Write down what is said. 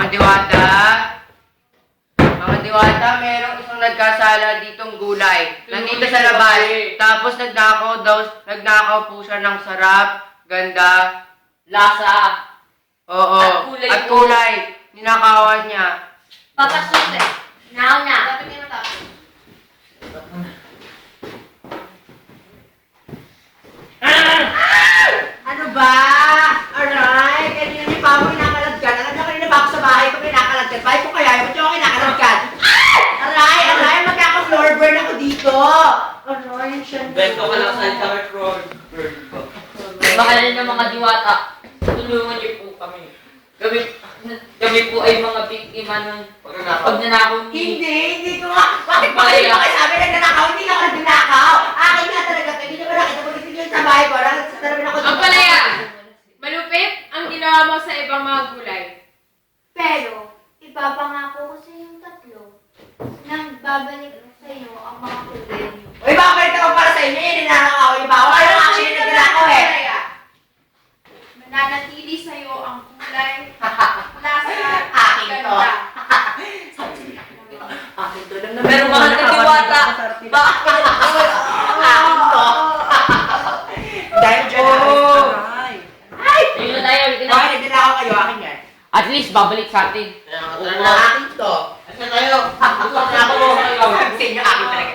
diwata. Mga diwata, merong isang nagkasala ditong gulay. Nandito sa labas. Tapos nagnakaw po siya ng sarap, ganda, Lasa. oo, at kulay. Ninakawan niya. Papasok eh. Now na. Dapat niya matapos. Ano ba? Aray, kanina ni Pamo kinakalagkan. Alam niyo kanina pa ako sa bahay ko kinakalagkan. Bahay ko kaya, ba't yung kinakalagkan? Aray, magkaka-floor burn ako dito. Aray, siya. Bento ka lang sa tower floor. Mahal ng mga diwata. Tulungan niyo po kami. Kami po ay mga biktima ng pagnanakaw ni... Hindi ko nga. Bakit ba kayo sabi nagnanakaw? Hindi ako nagnanakaw. Akin nga talaga. Hindi nyo ba nakita ko dito sa bahay ko? Sa talabi ako dito. Ang palaya! Malupit ang ginawa mo sa ibang mga gulay. Pero, ipapangako ko sa inyong tatlo nang babalik sa iyo ang mga kulay niyo. Uy, bakit ako para sa inyo? Ninanakaw niyo ba ako? Ano nga actually nagnanakaw eh? Mananatili sa iyo ang kulay, lasa, Akin to. ganda. Akin to. Pero mahal na diwata. Bakit? Akin to. Dahil dyan Ay! Ayun na tayo. Bakit nagnanakaw kayo? Akin yan. At least, babalik sa atin. Akin to. Asan tayo? Gusto na ako. Sa inyo, akin talaga.